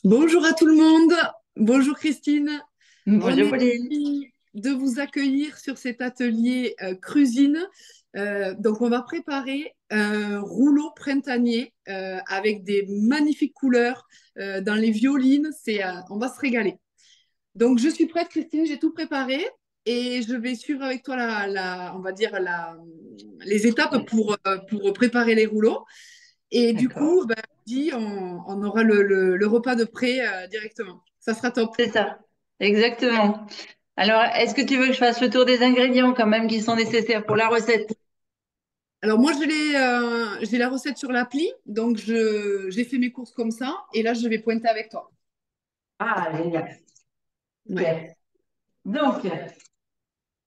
Bonjour à tout le monde. Bonjour Christine. On Bonjour est Pauline. ravis de vous accueillir sur cet atelier cuisine. Donc, on va préparer un rouleau printanier avec des magnifiques couleurs dans les violines. On va se régaler. Donc, je suis prête, Christine. J'ai tout préparé et je vais suivre avec toi on va dire les étapes pour préparer les rouleaux. Et du D'accord. coup, ben, on aura le repas de près directement. Ça sera top. C'est ça, exactement. Alors, est-ce que tu veux que je fasse le tour des ingrédients quand même qui sont nécessaires pour la recette? Alors moi, j'ai la recette sur l'appli, donc j'ai fait mes courses comme ça, et là, je vais pointer avec toi. Ah, génial. Ouais. Super. Donc,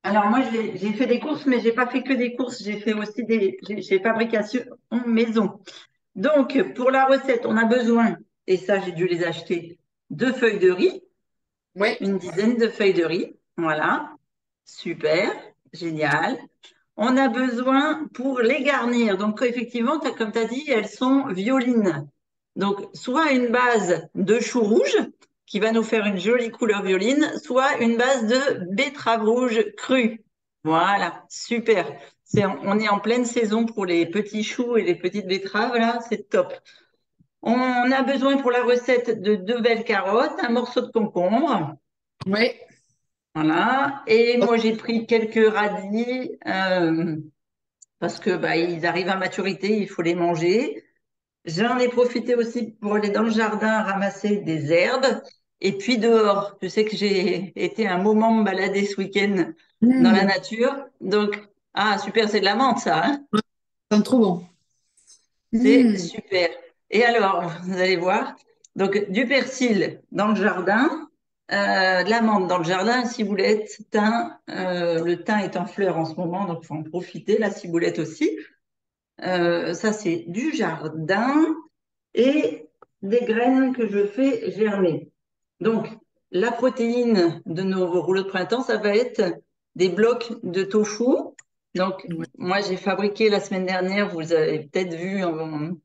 alors moi, j'ai fait des courses, mais j'ai pas fait que des courses. J'ai fait aussi j'ai fabrication maison. Donc, pour la recette, on a besoin, et ça, j'ai dû les acheter, deux feuilles de riz, Ouais. une dizaine de feuilles de riz. Voilà. Super. Génial. On a besoin pour les garnir. Donc, effectivement, comme tu as dit, elles sont violines. Donc, soit une base de chou rouge, qui va nous faire une jolie couleur violine, soit une base de betterave rouge crue. Voilà, super. On est en pleine saison pour les petits choux et les petites betteraves, là, c'est top. On a besoin pour la recette de deux belles carottes, un morceau de concombre, Ouais. voilà. Et moi, j'ai pris quelques radis. Parce que bah, ils arrivent à maturité, il faut les manger. J'en ai profité aussi pour aller dans le jardin ramasser des herbes. Et puis dehors, je sais que j'ai été un moment me balader ce week-end dans la Mmh. nature. Donc, ah super, c'est de la menthe ça, hein. C'est trop bon. C'est Mmh. super. Et alors, vous allez voir, donc du persil dans le jardin, de la menthe dans le jardin, ciboulette, thym. Le thym est en fleur en ce moment, donc il faut en profiter. La ciboulette aussi. Ça, c'est du jardin et des graines que je fais germer. Donc, la protéine de nos rouleaux de printemps, ça va être des blocs de tofu. Donc, Ouais. moi, j'ai fabriqué la semaine dernière, vous avez peut-être vu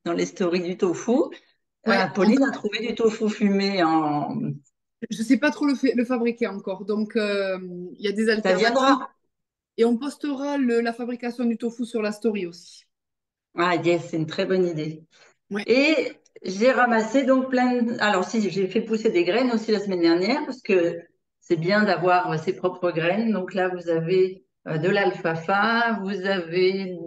dans les stories du tofu. Ouais. Pauline a trouvé du tofu fumé en... Je sais pas trop le fabriquer encore, donc il y a des Ça alternatives. viendra. Et on postera la fabrication du tofu sur la story aussi. Ah, yes, c'est une très bonne idée. Ouais. Et j'ai ramassé donc plein de... Alors si, j'ai fait pousser des graines aussi la semaine dernière parce que c'est bien d'avoir ses propres graines. Donc là, vous avez de l'alfalfa, vous avez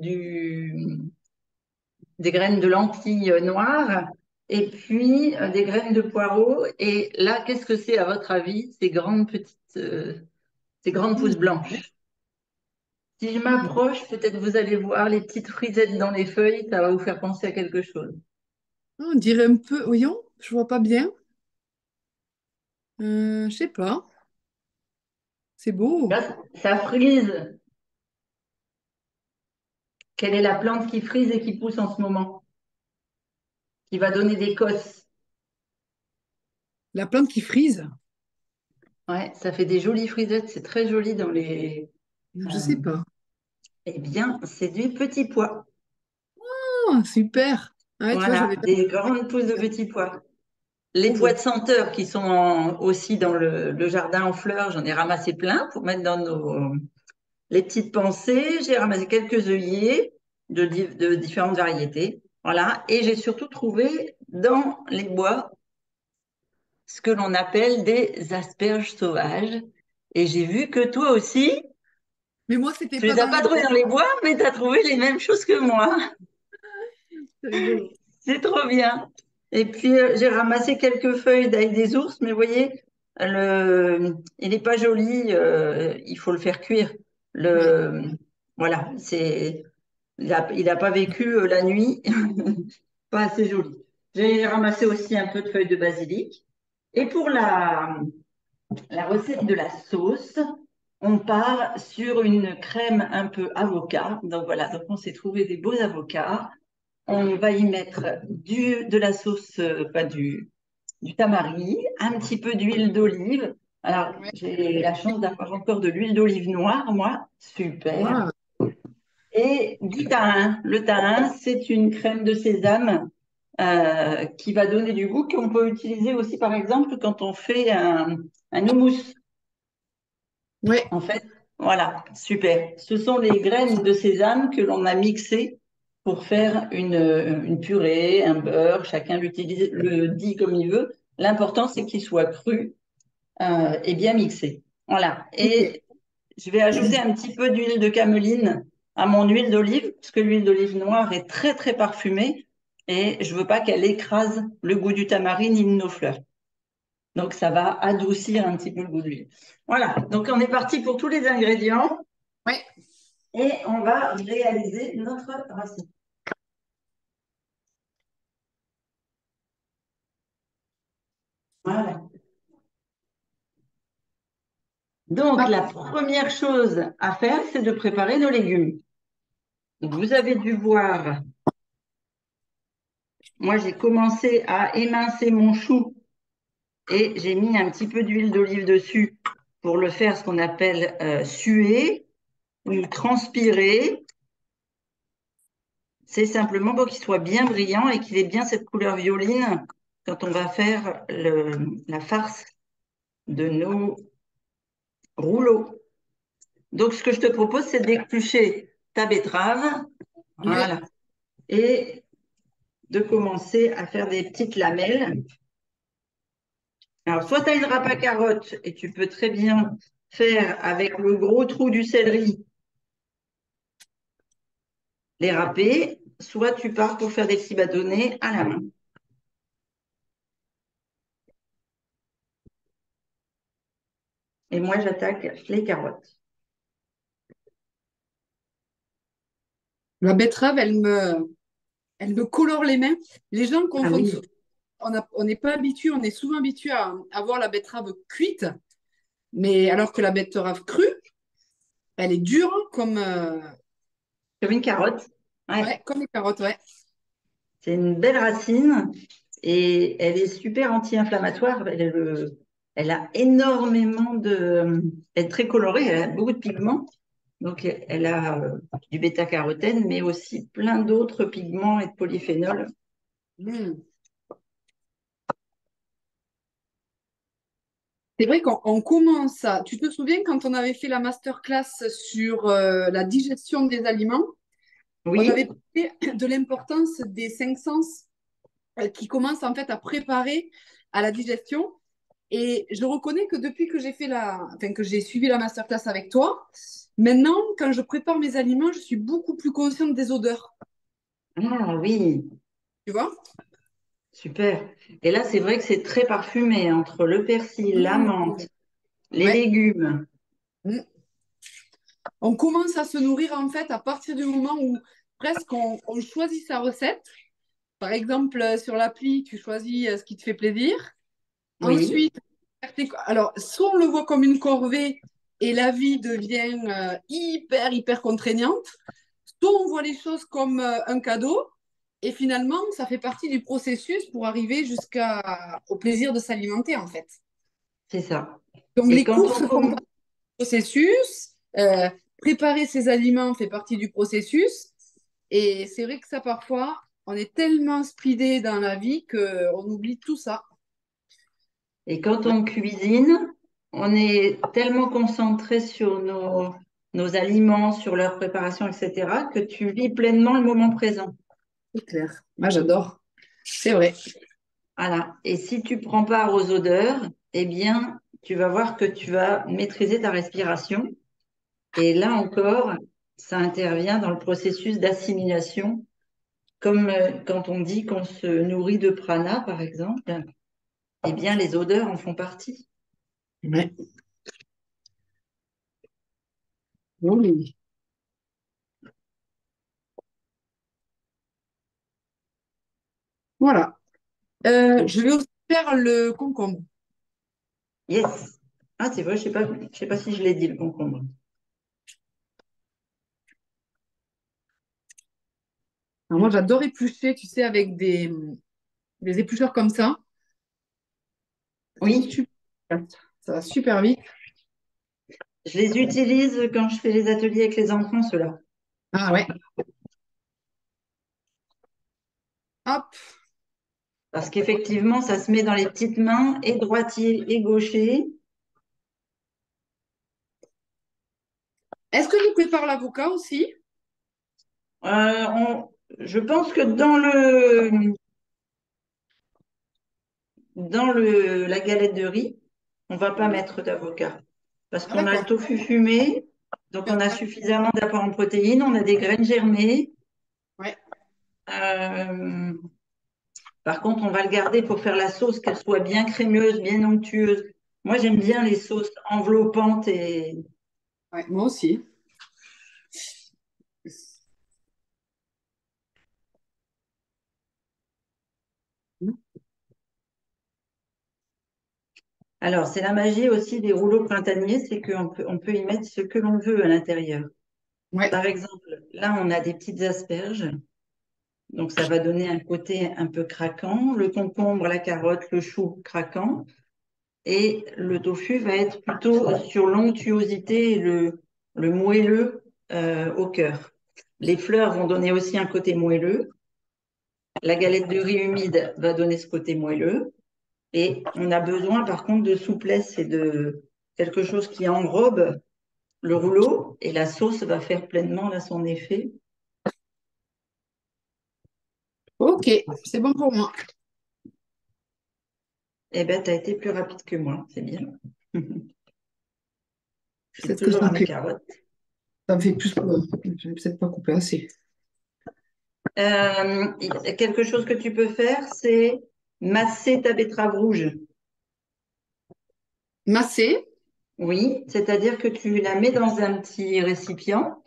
des graines de lentilles noires et puis des graines de poireaux. Et là, qu'est-ce que c'est à votre avis, ces grandes pousses Mmh. blanches? Si je m'approche, peut-être vous allez voir les petites frisettes dans les feuilles, ça va vous faire penser à quelque chose. On dirait un peu, voyons, je vois pas bien. Je sais pas. C'est beau. Là, ça frise. Quelle est la plante qui frise et qui pousse en ce moment, qui va donner des cosses? La plante qui frise. Ouais, ça fait des jolies frisettes, c'est très joli dans les. Je sais euh, pas. eh bien, c'est du petit pois. Oh, super. Ouais, tu vois, Voilà, des grandes pousses de petits pois. Les trop pois beau. de senteur qui sont aussi dans le jardin en fleurs, j'en ai ramassé plein pour mettre dans les petites pensées. J'ai ramassé quelques œillets de différentes variétés. Voilà, et j'ai surtout trouvé dans les bois ce que l'on appelle des asperges sauvages. Et j'ai vu que toi aussi, Mais moi, c'était tu pas les as dans pas les trouvés bois. dans les bois, mais tu as trouvé les mêmes choses que moi. C'est rigolo. C'est trop bien. Et puis, j'ai ramassé quelques feuilles d'ail des ours, mais vous voyez, il n'est pas joli, il faut le faire cuire. Ouais. Le, voilà, il a pas vécu la nuit, pas assez joli. J'ai ramassé aussi un peu de feuilles de basilic. Et pour la recette de la sauce, on part sur une crème un peu avocat. Donc voilà, donc on s'est trouvé des beaux avocats. On va y mettre de la sauce, enfin du tamari, un petit peu d'huile d'olive. Alors, Ouais. j'ai la chance d'avoir encore de l'huile d'olive noire, moi. Super. Waouh. Et du thym. Le thym, c'est une crème de sésame qui va donner du goût, qu'on peut utiliser aussi, par exemple, quand on fait un houmous. Ouais. En fait, voilà, super. Ce sont les graines de sésame que l'on a mixées pour faire une purée, un beurre. Chacun l'utilise, le dit comme il veut. L'important, c'est qu'il soit cru et bien mixé. Voilà. Ok. Et je vais ajouter un petit peu d'huile de cameline à mon huile d'olive, parce que l'huile d'olive noire est très, très parfumée et je veux pas qu'elle écrase le goût du tamarin ni de nos fleurs. Donc, ça va adoucir un petit peu le goût de l'huile. Voilà. Donc, on est parti pour tous les ingrédients Ouais. et on va réaliser notre racine. Voilà. Donc, Hop. la première chose à faire, c'est de préparer nos légumes. Donc, vous avez dû voir, moi, j'ai commencé à émincer mon chou et j'ai mis un petit peu d'huile d'olive dessus pour le faire ce qu'on appelle suer ou transpirer. C'est simplement pour qu'il soit bien brillant et qu'il ait bien cette couleur violine quand on va faire la farce de nos rouleaux. Donc, ce que je te propose, c'est d'éplucher ta betterave, Ouais. voilà, et de commencer à faire des petites lamelles. Alors, soit tu as une râpe à carotte et tu peux très bien faire avec le gros trou du céleri les râper, soit tu pars pour faire des petits bâtonnets à la main. Et moi, j'attaque les carottes. La betterave, elle me colore les mains. Les gens Ah confondent. oui. On n'est pas habitué, on est souvent habitué à voir la betterave cuite, mais alors que la betterave crue, elle est dure Comme une carotte. Ouais. ouais, comme les carottes, ouais. C'est une belle racine et elle est super anti-inflammatoire. Elle a énormément de... Elle est très colorée, elle a beaucoup de pigments. Donc, elle a du bêta-carotène, mais aussi plein d'autres pigments et de polyphénols. Mm. C'est vrai qu'on commence à... Tu te souviens quand on avait fait la masterclass sur la digestion des aliments, on Oui, avait parlé de l'importance des cinq sens qui commencent en fait à préparer à la digestion. Et je reconnais que depuis que enfin, que j'ai suivi la masterclass avec toi, maintenant, quand je prépare mes aliments, je suis beaucoup plus consciente des odeurs. ah oui, Tu vois? super. Et là, c'est vrai que c'est très parfumé entre le persil, la Mm. menthe, les Ouais. légumes. Mm. On commence à se nourrir en fait à partir du moment où presque on choisit sa recette. Par exemple, sur l'appli, tu choisis ce qui te fait plaisir. Oui, Ensuite, alors, soit on le voit comme une corvée et la vie devient hyper contraignante, soit on voit les choses comme un cadeau et finalement, ça fait partie du processus pour arriver jusqu'au plaisir de s'alimenter en fait. c'est ça. Donc, Et les quand courses on font commence, partie du processus, préparer ses aliments fait partie du processus et c'est vrai que ça, parfois, on est tellement speedé dans la vie qu'on oublie tout ça. et quand Ouais, on cuisine, on est tellement concentré sur nos aliments, sur leur préparation, etc., que tu vis pleinement le moment présent. c'est clair. Moi, j'adore. C'est vrai. Voilà. Et si tu prends part aux odeurs, eh bien, tu vas voir que tu vas maîtriser ta respiration. Et là encore, ça intervient dans le processus d'assimilation, comme quand on dit qu'on se nourrit de prana, par exemple, eh bien, les odeurs en font partie. Ouais. Oui. Voilà. Je vais aussi faire le concombre. Yes. Ah, c'est vrai, je sais pas si je l'ai dit, le concombre. Alors moi, j'adore éplucher, tu sais, avec des éplucheurs comme ça. C'est Oui, super. Ça va super vite. je les utilise quand je fais les ateliers avec les enfants, ceux-là. Ah ouais. Hop. Parce qu'effectivement, ça se met dans les petites mains, et droitier et gaucher. Est-ce que tu prépares l'avocat aussi? Je pense que la galette de riz, on va pas Oui. mettre d'avocat. Parce Ah, qu'on a le d'accord. tofu fumé, donc on a suffisamment d'apports en protéines, on a des graines germées. Ouais. Euh, Par contre, on va le garder pour faire la sauce, qu'elle soit bien crémeuse, bien onctueuse. Moi, j'aime bien les sauces enveloppantes et Ouais, moi aussi. alors, c'est la magie aussi des rouleaux printaniers, c'est on peut y mettre ce que l'on veut à l'intérieur. Ouais. Par exemple, là, on a des petites asperges, donc ça va donner un côté un peu craquant. Le concombre, la carotte, le chou craquant. Et le tofu va être plutôt sur l'onctuosité et le moelleux au cœur. Les fleurs vont donner aussi un côté moelleux. La galette de riz humide va donner ce côté moelleux. Et on a besoin, par contre, de souplesse et de quelque chose qui enrobe le rouleau. Et la sauce va faire pleinement là, son effet. Ok, c'est bon pour moi. Eh bien, tu as été plus rapide que moi. C'est bien. Je suis Peut-être que toujours à mes carottes. ça me fait plus. Je vais peut-être pas couper assez. Quelque chose que tu peux faire, c'est masser ta betterave rouge. Masser, Oui, c'est-à-dire que tu la mets dans un petit récipient.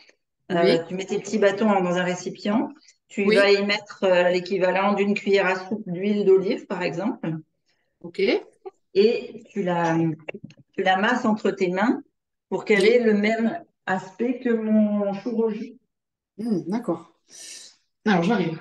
oui, Tu mets tes petits bâtons dans un récipient. Tu y oui, vas y mettre l'équivalent d'une cuillère à soupe d'huile d'olive, par exemple, ok, et tu la masses entre tes mains pour qu'elle oui. ait le même aspect que mon chou rouge. D'accord. Alors, j'arrive.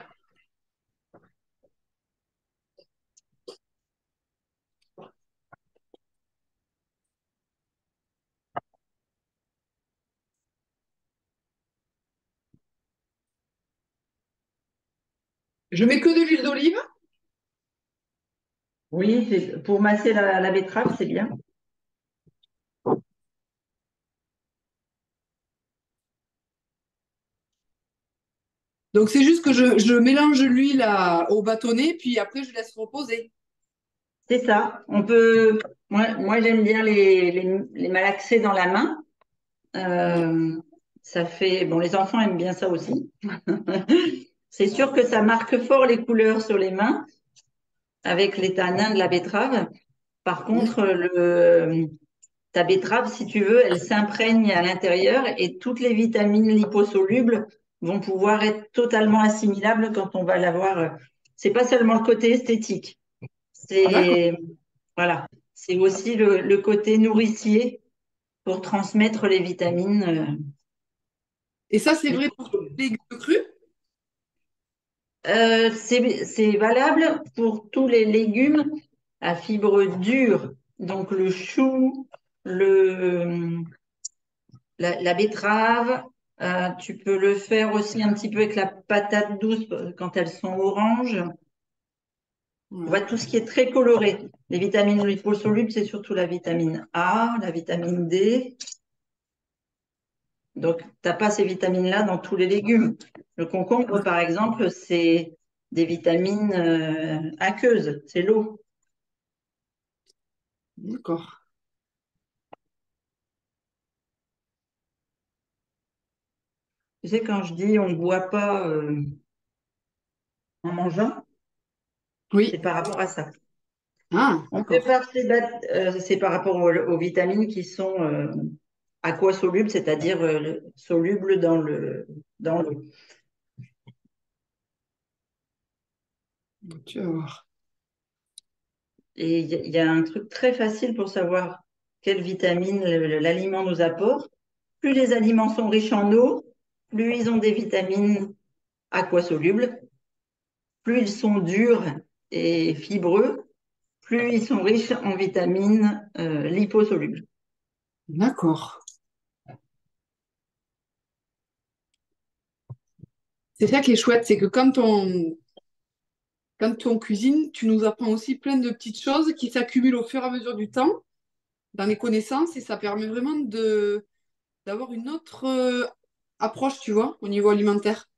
Je mets que de l'huile d'olive. Oui, pour masser la betterave, c'est bien. Donc, c'est juste que je mélange l'huile au bâtonnet, puis après, je laisse reposer. C'est ça. Moi j'aime bien les malaxer dans la main. Euh, Ça fait, bon, les enfants aiment bien ça aussi. C'est sûr que ça marque fort les couleurs sur les mains avec les tanins de la betterave. Par Mm. contre, ta betterave, si tu veux, elle s'imprègne à l'intérieur et toutes les vitamines liposolubles vont pouvoir être totalement assimilables quand on va l'avoir. C'est pas seulement le côté esthétique, Ah, d'accord. c'est voilà, c'est aussi le côté nourricier pour transmettre les vitamines. Et ça, c'est vrai pour tous Liposolubles. les légumes crus? C'est valable pour tous les légumes à fibre dure, donc le chou, la betterave. Tu peux le faire aussi un petit peu avec la patate douce quand elles sont oranges. On voit Ouais. tout ce qui est très coloré. Les vitamines liposolubles, c'est surtout la vitamine A, la vitamine D. Donc, tu n'as pas ces vitamines-là dans tous les légumes. Le concombre, par exemple, c'est des vitamines aqueuses, c'est l'eau. D'accord. Tu sais, quand je dis on ne boit pas en mangeant, c'est Oui. par rapport à ça. Ah, On d'accord. prépare c'est par rapport aux vitamines qui sont aquasolubles, c'est-à-dire solubles dans l'eau. Tu vas voir. Et il y a un truc très facile pour savoir quelles vitamines l'aliment nous apporte. Plus les aliments sont riches en eau, plus ils ont des vitamines aquasolubles, plus ils sont durs et fibreux, plus ils sont riches en vitamines liposolubles. D'accord. C'est ça qui est chouette, c'est que quand quand on cuisine, tu nous apprends aussi plein de petites choses qui s'accumulent au fur et à mesure du temps dans les connaissances et ça permet vraiment d'avoir une autre approche, tu vois, au niveau alimentaire.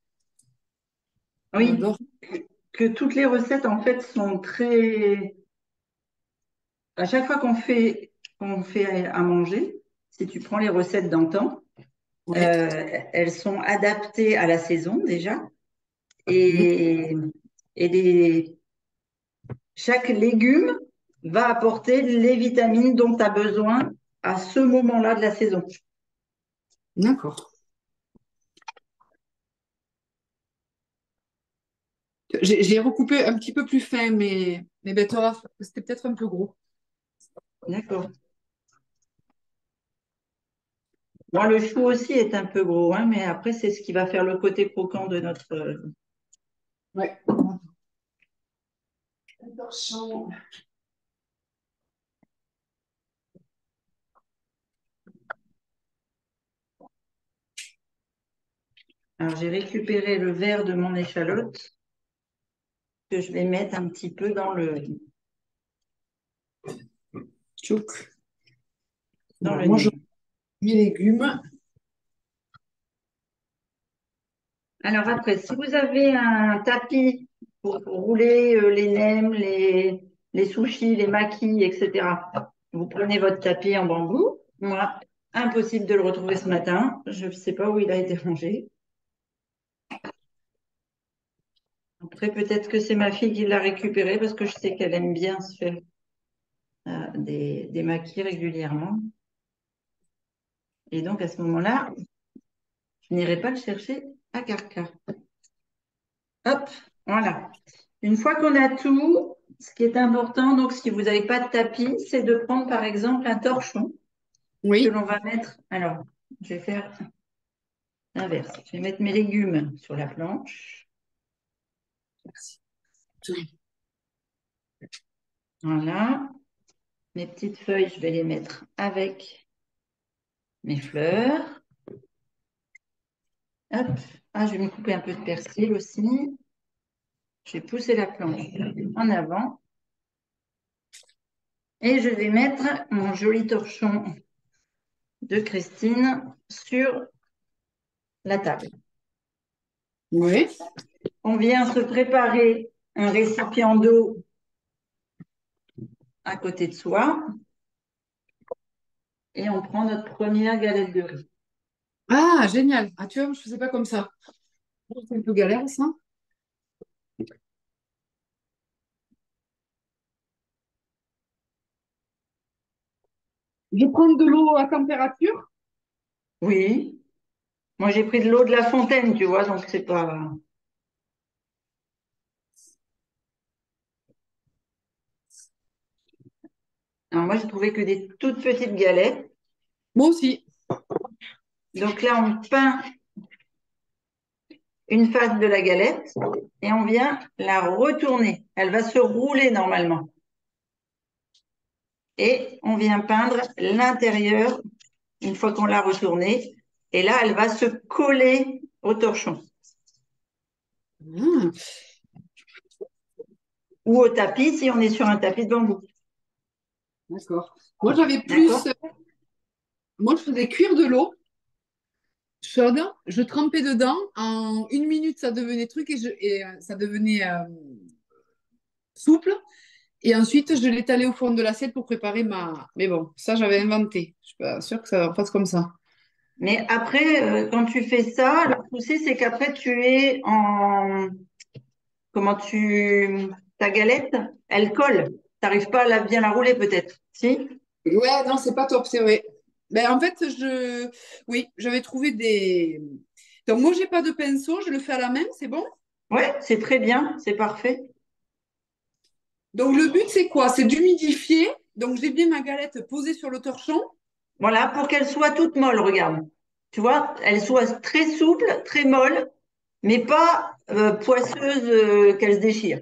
Oui, J'adore. que toutes les recettes, en fait, sont très... À chaque fois qu'on fait à manger, si tu prends les recettes d'antan, Ouais. elles sont adaptées à la saison déjà. Mhm. Et, et chaque légume va apporter les vitamines dont tu as besoin à ce moment-là de la saison. D'accord. J'ai recoupé un petit peu plus fin mes betteraves, parce que c'était peut-être un peu gros. D'accord. Bon, le chou aussi est un peu gros, hein, mais après, c'est ce qui va faire le côté croquant de notre... Ouais. Attention. Alors, j'ai récupéré le verre de mon échalote que je vais mettre un petit peu Tchouk. dans Voilà, le moi, je nez. mets mes légumes. Alors après, si vous avez un tapis pour rouler les nems, les sushis, les makis, etc., vous prenez votre tapis en bambou. Moi, impossible de le retrouver ce matin. Je ne sais pas où il a été rangé. Après, peut-être que c'est ma fille qui l'a récupéré parce que je sais qu'elle aime bien se faire des maquis régulièrement. Et donc, à ce moment-là, je n'irai pas le chercher à Carca. Hop, voilà. Une fois qu'on a tout, ce qui est important, donc si vous n'avez pas de tapis, c'est de prendre par exemple un torchon que Oui. l'on va mettre. Alors, je vais faire l'inverse. Je vais mettre mes légumes sur la planche. Merci. Voilà. Mes petites feuilles, je vais les mettre avec mes fleurs. Hop. Ah, je vais me couper un peu de persil aussi. Je vais pousser la planche en avant. Et je vais mettre mon joli torchon de Christine sur la table. Oui. On vient se préparer un récipient d'eau à côté de soi et on prend notre première galette de riz. Ah, génial. Ah, tu vois, je ne faisais pas comme ça. C'est un peu galère, ça. Je prends de l'eau à température. Oui, moi j'ai pris de l'eau de la fontaine, tu vois, donc c'est pas. Alors moi j'ai trouvé que des toutes petites galettes. Moi aussi. Donc là on peint une face de la galette et on vient la retourner. Elle va se rouler normalement. Et on vient peindre l'intérieur une fois qu'on l'a retournée. Et là, elle va se coller au torchon Ah, ou au tapis si on est sur un tapis de bambou. d'accord. Moi, j'avais plus. D'accord? Moi, je faisais cuire de l'eau chaude. Je trempais dedans. En 1 minute, ça devenait truc et ça devenait souple. Et ensuite, je l'étalais au fond de l'assiette pour préparer ma. Mais bon, ça, j'avais inventé. Je suis pas sûre que ça fasse comme ça. Mais après, quand tu fais ça, le souci, c'est qu'après, tu es en. Comment tu. Ta galette, elle colle. Tu n'arrives pas à bien la rouler, peut-être. Si? Ouais, non, c'est pas top, c'est vrai. Ben, en fait, oui, j'avais trouvé des. Donc, moi, j'ai pas de pinceau, je le fais à la main, c'est bon? Ouais, c'est très bien, c'est parfait. Donc, le but, c'est quoi? C'est d'humidifier. Donc, j'ai bien ma galette posée sur le torchon. Voilà, pour qu'elle soit toute molle, regarde. Tu vois, elle soit très souple, très molle, mais pas poisseuse qu'elle se déchire.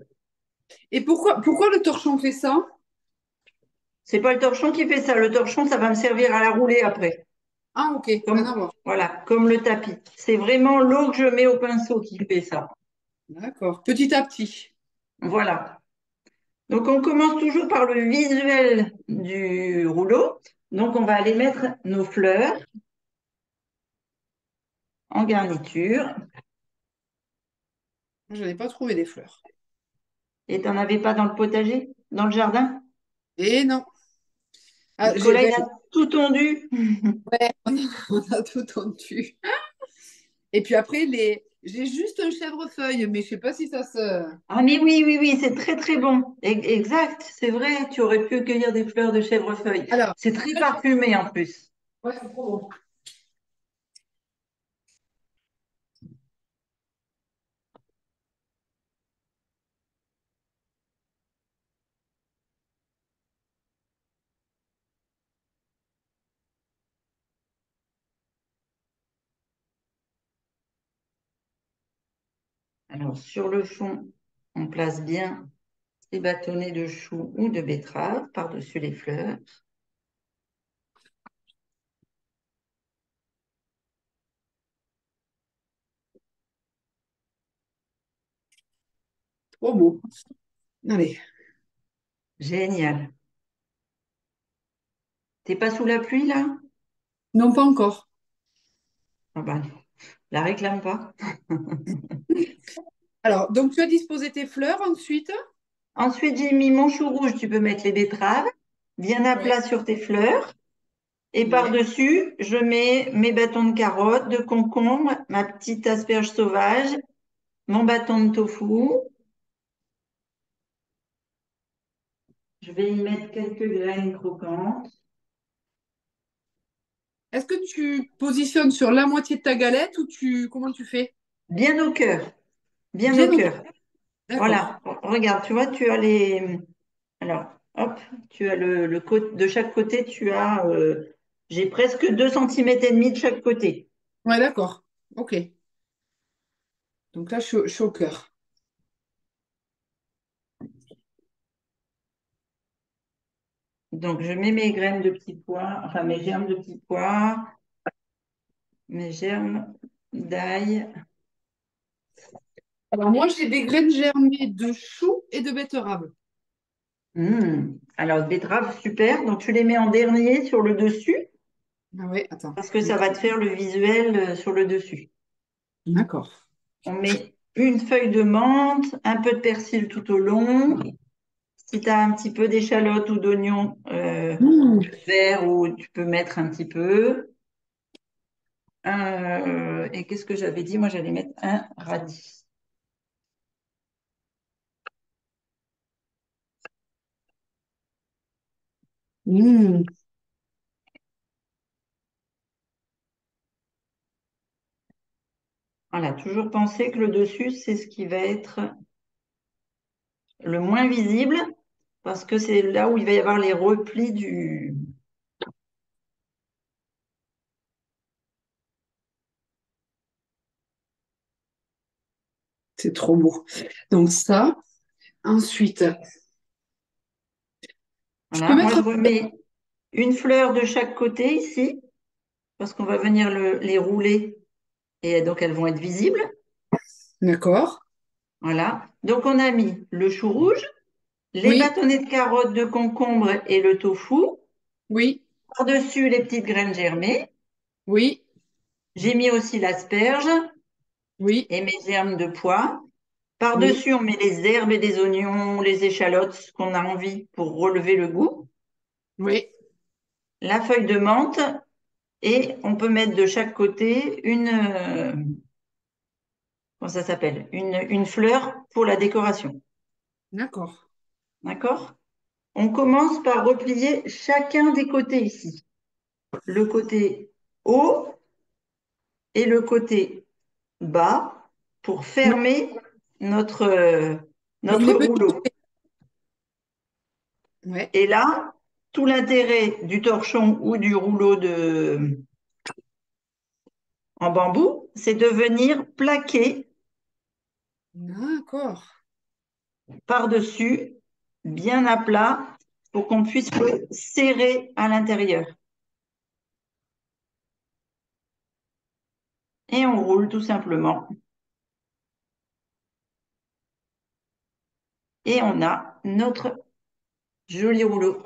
Et pourquoi le torchon fait ça? C'est pas le torchon qui fait ça. Le torchon, ça va me servir à la rouler après. Ah, ok, rien à Comme, voir. voilà, comme le tapis. C'est vraiment l'eau que je mets au pinceau qui fait ça. D'accord, petit à petit. Voilà. Donc, on commence toujours par le visuel du rouleau. Donc, on va aller mettre nos fleurs en garniture. Je n'ai pas trouvé des fleurs. Et tu n'en avais pas dans le potager, dans le jardin? Et non. Ah, Nicolas, il a tout tondu. ouais, on a tout tendu. Et puis après, j'ai juste un chèvrefeuille, mais je sais pas si ça se. Ah, mais oui, oui, oui, c'est très, très bon. Exact, c'est vrai, tu aurais pu cueillir des fleurs de chèvrefeuille. Alors, C'est très parfumé en plus. ouais, c'est trop bon. Alors, sur le fond, on place bien les bâtonnets de choux ou de betterave par-dessus les fleurs. Trop beau. Allez. Génial. T'es pas sous la pluie là? Non, pas encore. Ah bah, la réclame pas. Alors, donc tu as disposé tes fleurs ensuite? Ensuite, j'ai mis mon chou rouge, tu peux mettre les betteraves bien à Ouais. plat sur tes fleurs. Et Ouais. par-dessus, je mets mes bâtons de carottes, de concombre, ma petite asperge sauvage, mon bâton de tofu. Je vais y mettre quelques graines croquantes. Est-ce que tu positionnes sur la moitié de ta galette ou comment tu fais? Bien au cœur, bien Bien au au cœur. cœur. D'accord. Voilà, regarde, tu vois, tu as les. Alors, hop, tu as de chaque côté, j'ai presque 2,5 cm de chaque côté. Ouais, d'accord. Ok. Donc là, je suis au cœur. Donc, je mets mes graines de petits pois, enfin mes germes de petits pois, mes germes d'ail. Alors moi, j'ai des graines germées de choux et de betterave. Alors, betterave, super. Donc, tu les mets en dernier sur le dessus Ah ouais, attends. parce que ça va te faire le visuel sur le dessus. D'accord. On met une feuille de menthe, un peu de persil tout au long. Si tu as un petit peu d'échalote ou d'oignon Mmh. vert, ou tu peux mettre un petit peu. Et qu'est-ce que j'avais dit? Moi, j'allais mettre un radis. Mmh. Voilà, toujours penser que le dessus, c'est ce qui va être le moins visible parce que c'est là où il va y avoir les replis du. C'est trop beau. Donc ça, ensuite, je peux Voilà, moi, mettre. je remets une fleur de chaque côté ici parce qu'on va venir les rouler et donc elles vont être visibles. D'accord. Voilà. Donc, on a mis le chou rouge, les Oui, bâtonnets de carottes, de concombre et le tofu. oui, Par-dessus, les petites graines germées. oui, J'ai mis aussi l'asperge oui, et mes germes de pois. oui, Par-dessus, on met les herbes et les oignons, les échalotes, ce qu'on a envie pour relever le goût. oui. La feuille de menthe et on peut mettre de chaque côté comment ça s'appelle? Une fleur pour la décoration. D'accord. D'accord? On commence par replier chacun des côtés ici. Le côté haut et le côté bas pour Ouais. fermer notre, Donc notre les petits. rouleau. Ouais. Et là, tout l'intérêt du torchon ou du rouleau en bambou, c'est de venir plaquer D'accord. par-dessus, bien à plat, pour qu'on puisse le serrer à l'intérieur. Et on roule tout simplement. Et on a notre joli rouleau.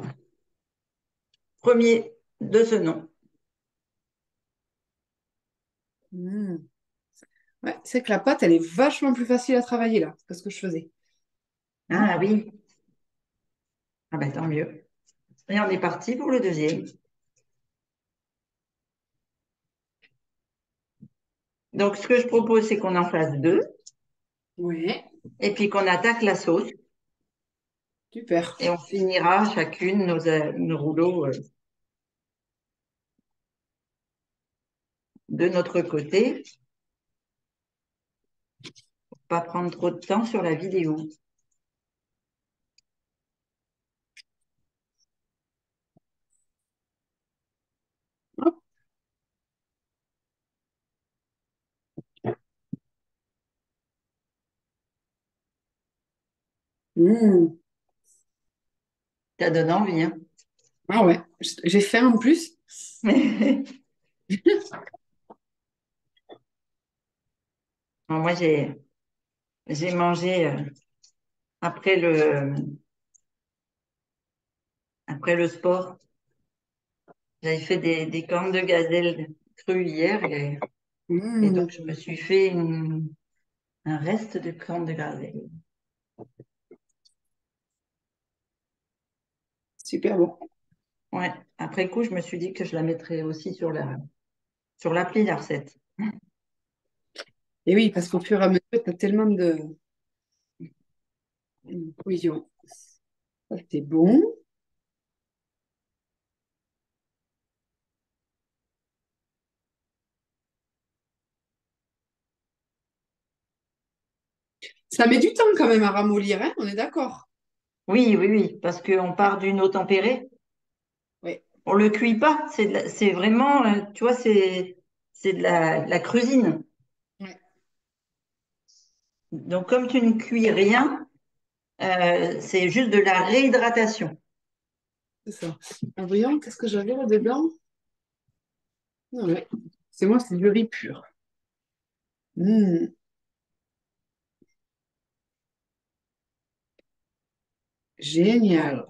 Premier de ce nom. Hmm. Ouais, c'est que la pâte, elle est vachement plus facile à travailler là, que ce que je faisais. Ah oui, ah ben, tant mieux. Et on est parti pour le deuxième. Donc, ce que je propose, c'est qu'on en fasse deux Ouais, et puis qu'on attaque la sauce super. et on finira chacune nos rouleaux de notre côté pour pas prendre trop de temps sur la vidéo. Hop. Hmm. Ça donne envie, hein? Ah ouais, j'ai faim en plus. Bon, moi, j'ai mangé après après le sport. J'avais fait des cornes de gazelle crues hier et Hmm. donc je me suis fait un reste de cornes de gazelle. Super bon. Ouais. Après coup, je me suis dit que je la mettrais aussi sur l'appli, la recette. Et oui, parce qu'au fur et à mesure, tu as tellement de cohésion. Ça, c'est bon. Ça met du temps quand même à ramollir, hein, on est d'accord. Oui, oui, oui, parce qu'on part d'une eau tempérée. Oui. On le cuit pas. C'est vraiment, tu vois, c'est de la cuisine. Ouais, Donc, comme tu ne cuis rien, c'est juste de la réhydratation. c'est ça. Ah, voyons, qu'est-ce que j'avais là-dedans? Ah ouais. C'est moi, c'est du riz pur. Hmm. Génial.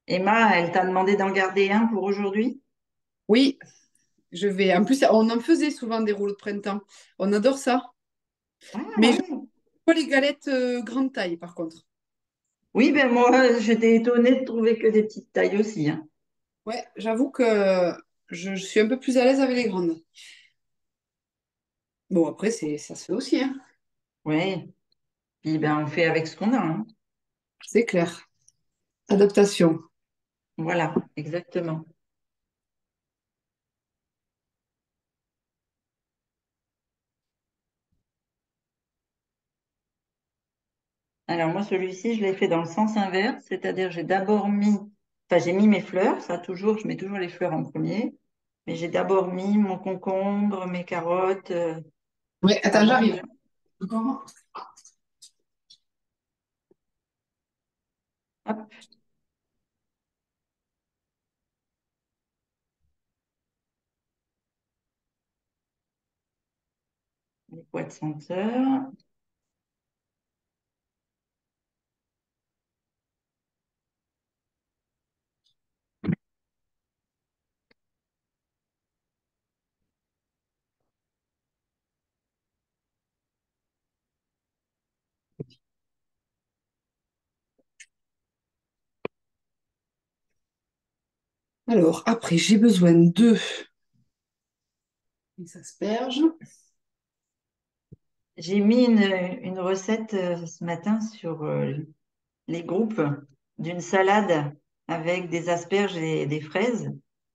Emma, elle t'a demandé d'en garder un pour aujourd'hui? Oui, je vais. En plus, on en faisait souvent des rouleaux de printemps. On adore ça. Ah Mais je ouais. pas les galettes grande taille, par contre. Oui, ben moi, j'étais étonnée de trouver que des petites tailles aussi, hein. Ouais, j'avoue que je suis un peu plus à l'aise avec les grandes. Bon, après, ça se fait aussi, hein. Ouais. Puis ben, on fait avec ce qu'on a, hein. C'est clair. Adaptation. Voilà, exactement. Alors moi, celui-ci, je l'ai fait dans le sens inverse, c'est-à-dire j'ai mis mes fleurs, ça toujours, je mets toujours les fleurs en premier, mais j'ai d'abord mis mon concombre, mes carottes, Ouais, attends, avant j'arrive. de... Encore. Hop, les pois de senteur. Alors, après, j'ai besoin des asperges. J'ai mis une recette ce matin sur les groupes d'une salade avec des asperges et des fraises.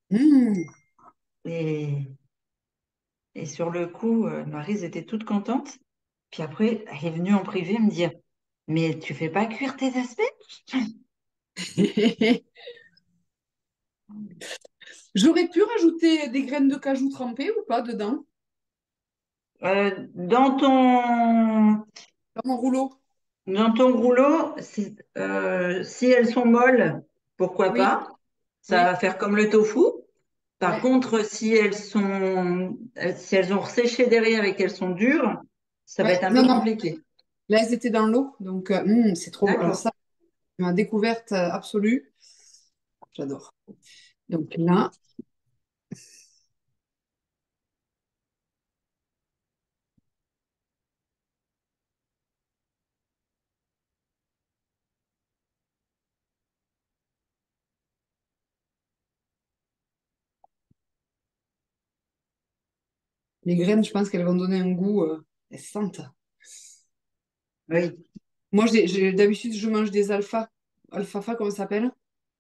Mmh. Et, et sur le coup, Maryse était toute contente. Puis après, elle est venue en privé me dire, mais tu fais pas cuire tes asperges? J'aurais pu rajouter des graines de cajou trempées ou pas dedans, Dans dans mon rouleau. dans ton rouleau, si elles sont molles, pourquoi Oui, pas? Ça oui, va faire comme le tofu. Par ouais. contre, si elles ont séché derrière et qu'elles sont dures, ça va Ouais, être un non, peu non. compliqué. Là, elles étaient dans l'eau, donc c'est trop bon. Alors D'accord. ça. ma découverte absolue. J'adore. Donc là, les graines, je pense qu'elles vont donner un goût. Elles sentent. Oui, Moi, d'habitude, je mange des alfalfa, comment ça s'appelle?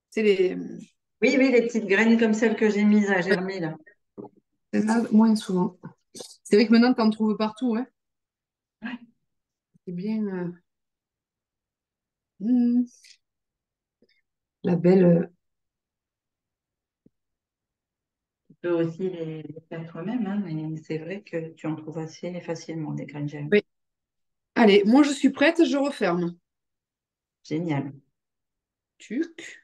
C'est les. oui, oui, les petites graines comme celles que j'ai mises à germer là. Celles-là, moins souvent. C'est vrai que maintenant, tu en trouves partout, ouais. C'est bien. Hmm, la belle. Tu peux aussi les faire toi-même, hein, mais c'est vrai que tu en trouves assez facilement des graines germées. Oui. Allez, moi, je suis prête, je referme. Génial. Tuc.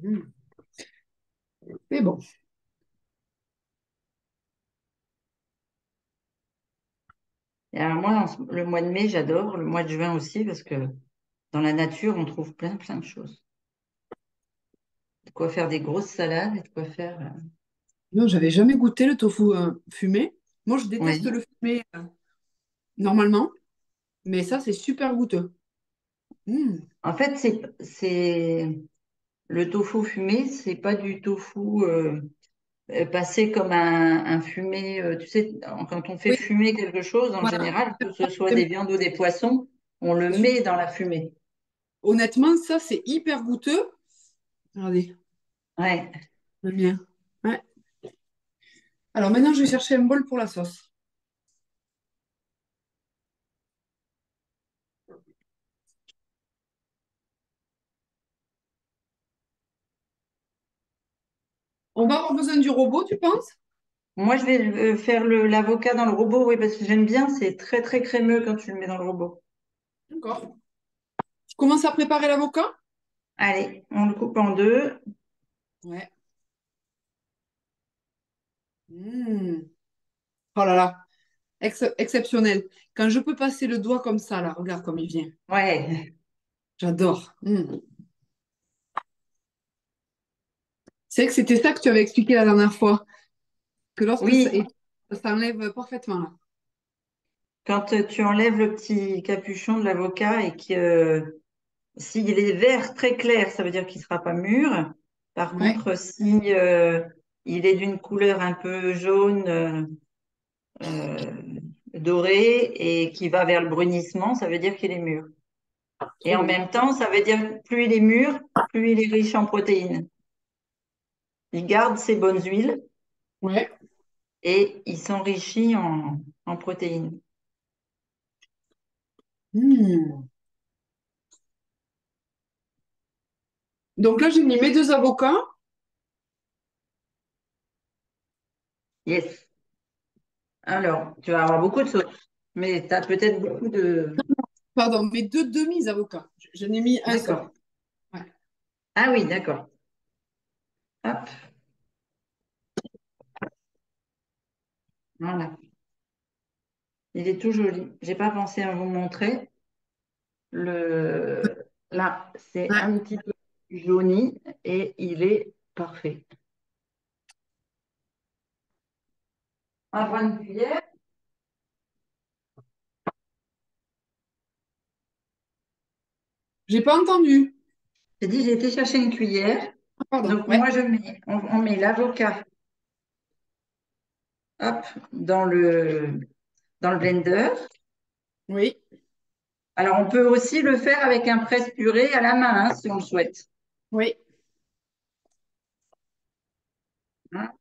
Hmm, c'est bon. Et alors moi, le mois de mai, j'adore, le mois de juin aussi, parce que dans la nature, on trouve plein, plein de choses. De quoi faire des grosses salades et de quoi faire. Non, j'avais jamais goûté le tofu fumé. Moi, je déteste Oui. le fumé normalement, mais ça, c'est super goûteux. Hmm. En fait, le tofu fumé, c'est pas du tofu passé comme un fumé. Tu sais, quand on fait Oui, fumer quelque chose, en voilà. général, que ce soit des viandes ou des poissons, on le met dans la fumée. Honnêtement, ça, c'est hyper goûteux. Regardez, Ouais. le mien. Ouais. Alors maintenant, je vais chercher un bol pour la sauce. On va avoir besoin du robot, tu penses? Moi, je vais faire l'avocat dans le robot, oui, parce que j'aime bien, c'est très, très crémeux quand tu le mets dans le robot. D'accord. Je commence à préparer l'avocat? Allez, on le coupe en deux. Ouais. Hmm. Oh là là, exceptionnel. Quand je peux passer le doigt comme ça, là, regarde comme il vient. Ouais. J'adore. Hmm. C'est vrai que c'était ça que tu avais expliqué la dernière fois, que lorsque Oui, ça enlève parfaitement là. quand tu enlèves le petit capuchon de l'avocat et que s'il est vert très clair, ça veut dire qu'il ne sera pas mûr. Par Ouais. contre, si il est d'une couleur un peu jaune, euh, doré et qui va vers le brunissement, ça veut dire qu'il est mûr. Et Trop en bien. même temps, ça veut dire que plus il est mûr, plus il est riche en protéines. Il garde ses bonnes huiles Ouais. et il s'enrichit en protéines. Hmm. Donc là, j'ai mis mes deux avocats. Yes. Alors, tu vas avoir beaucoup de sauce, mais tu as peut-être beaucoup de... Pardon, mes deux demi-avocats. Je n'ai mis un seul. D'accord. Ouais. Ah oui, d'accord. Hop, voilà. Il est tout joli. J'ai pas pensé à vous montrer. Là, c'est Ouais. un petit peu jauni et il est parfait. On va prendre une cuillère. J'ai pas entendu. J'ai dit, j'ai été chercher une cuillère. Ah, pardon. Donc, Ouais. moi, on met l'avocat, hop, dans le blender. Oui. Alors, on peut aussi le faire avec un presse-purée à la main, hein, si on le souhaite. Oui. Hein.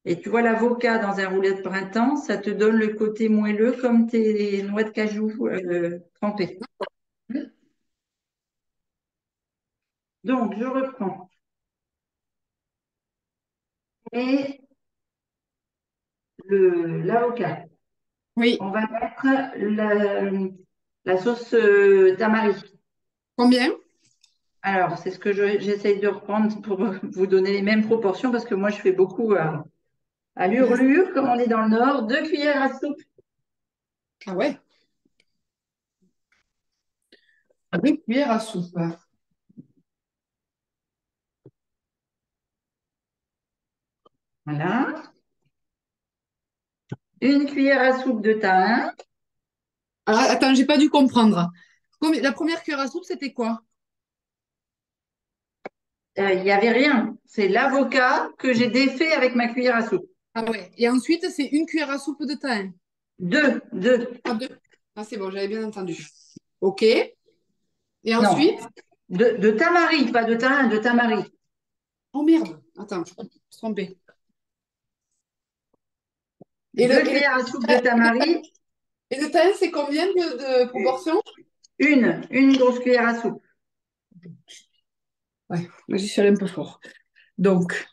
Et tu vois, l'avocat dans un rouleau de printemps, ça te donne le côté moelleux comme tes noix de cajou trempées. Donc, je reprends. Et l'avocat. Oui. On va mettre la sauce tamari. Combien? Alors, c'est ce que j'essaye de reprendre pour vous donner les mêmes proportions parce que moi, je fais beaucoup à l'hurlure, comme on est dans le Nord. 2 cuillères à soupe. Ah ouais. 2 cuillères à soupe. Voilà. 1 cuillère à soupe de thym. Alors, attends, j'ai pas dû comprendre. La première cuillère à soupe, c'était quoi? Il n'y avait rien. C'est l'avocat que j'ai défait avec ma cuillère à soupe. Ah ouais. Et ensuite, c'est 1 cuillère à soupe de thym. Deux. Ah, deux. Ah, c'est bon, j'avais bien entendu. OK. Et Non, ensuite? de tamari, pas de thym, de tamari. Oh merde. Attends, je me suis trompée. Et le, Deux et le, cuillères à soupe de tamari. et le thym, c'est combien de proportion? Une grosse cuillère à soupe. Ouais, moi j'y suis allée un peu fort. Donc,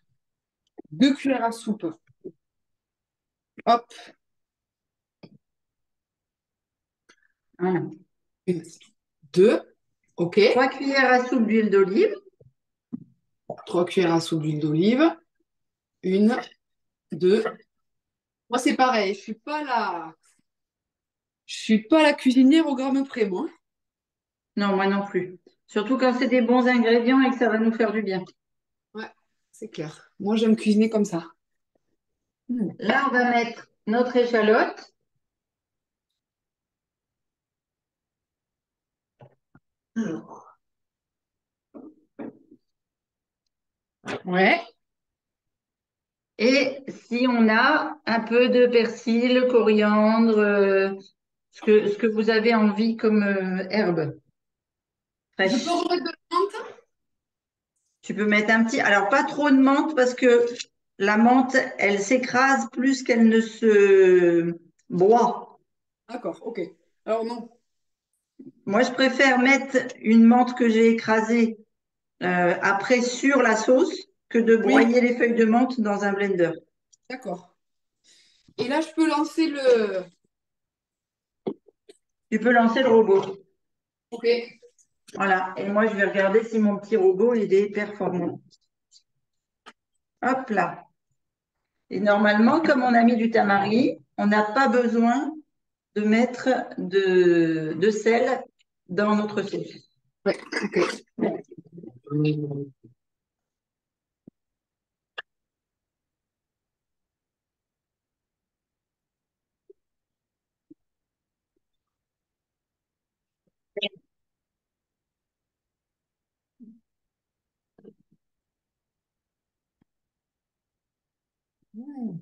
2 cuillères à soupe. Hop, Voilà. une, deux. OK. 3 cuillères à soupe d'huile d'olive. 3 cuillères à soupe d'huile d'olive. Une, deux. Moi, c'est pareil. Je suis pas la cuisinière au gramme près, moi. Non, moi non plus. Surtout quand c'est des bons ingrédients et que ça va nous faire du bien. Ouais, c'est clair. Moi, j'aime cuisiner comme ça. Hmm. Là, on va mettre notre échalote. Alors, ouais. Et si on a un peu de persil, coriandre, ce que vous avez envie comme herbe Je peux fraîche. remettre de la menthe? Tu peux mettre un petit, alors pas trop de menthe parce que la menthe, elle s'écrase plus qu'elle ne se broie. D'accord, ok. Alors non. Moi, je préfère mettre une menthe que j'ai écrasée après sur la sauce que de Oui, broyer les feuilles de menthe dans un blender. d'accord. Et là, je peux lancer le... Tu peux lancer le robot. Ok. Voilà. Et moi, je vais regarder si mon petit robot, il est performant. Hop là. Et normalement, comme on a mis du tamari, on n'a pas besoin de mettre de sel dans notre sauce. Ouais, ok. Hmm.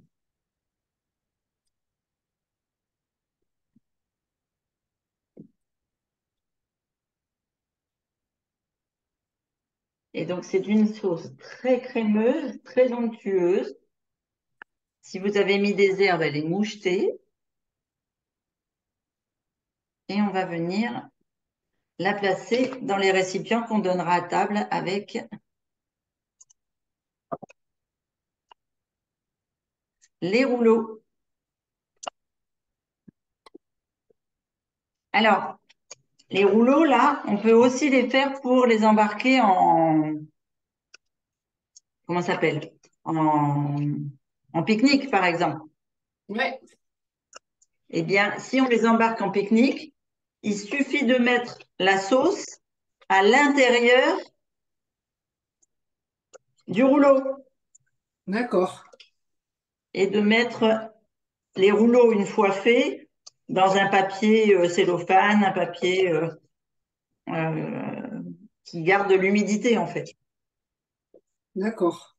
Et donc, c'est une sauce très crémeuse, très onctueuse. Si vous avez mis des herbes, elle est mouchetée. Et on va venir la placer dans les récipients qu'on donnera à table avec les rouleaux. Alors, les rouleaux, là, on peut aussi les faire pour les embarquer comment ça s'appelle? En, en pique-nique, par exemple. Ouais, Eh bien, si on les embarque en pique-nique, il suffit de mettre la sauce à l'intérieur du rouleau d'accord. et de mettre les rouleaux, une fois faits, dans un papier cellophane, un papier euh, qui garde de l'humidité, en fait. D'accord.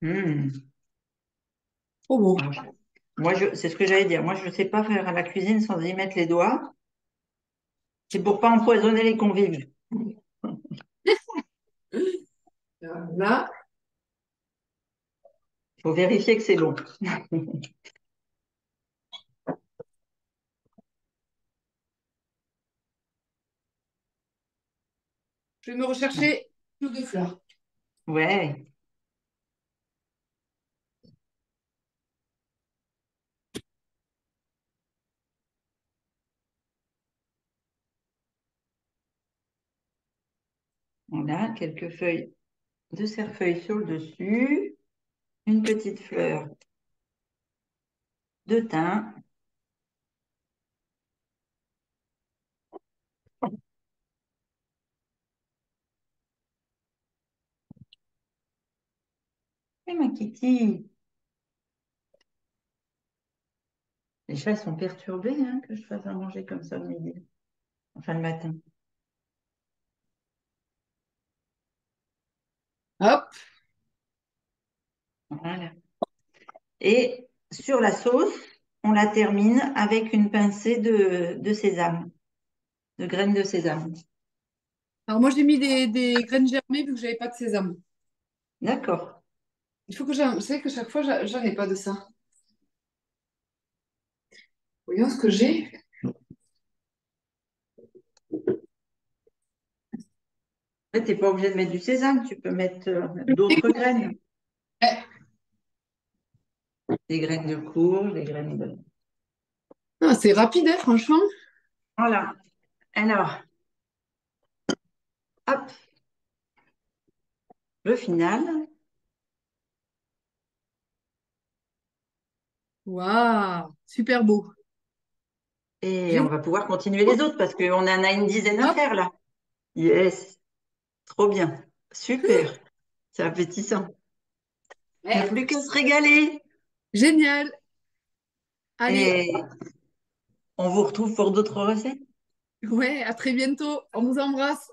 Hmm. Oh bon. Moi, c'est ce que j'allais dire. Moi, je ne sais pas faire la cuisine sans y mettre les doigts. C'est pour pas empoisonner les convives. Voilà. Il faut vérifier que c'est long. Je vais me rechercher plus de fleurs. Ouais. Voilà, quelques feuilles de cerfeuil sur le dessus, une petite fleur de thym. Et ma Kitty, les chats sont perturbés hein, que je fasse à manger comme ça le midi, enfin le matin. Hop. Voilà. Et sur la sauce, on la termine avec une pincée de sésame, de graines de sésame. Alors moi, j'ai mis des graines germées vu que j'avais pas de sésame. D'accord. Il faut que j'en... C'est que chaque fois, j'en ai pas de ça. Voyons ce que j'ai. Tu n'es pas obligé de mettre du sésame, tu peux mettre d'autres graines. Eh, Des graines de courge, des graines de... ah, c'est rapide, hein, franchement. Voilà. Alors, hop, le final. Waouh, super beau. Et on Génial. va pouvoir continuer les autres parce qu'on en a une dizaine à Hop, faire là. Yes, trop bien. Super. C'est appétissant. Il n'y a eh, plus qu'à se régaler. génial. Allez, Et on vous retrouve pour d'autres recettes. ouais, à très bientôt. On vous embrasse.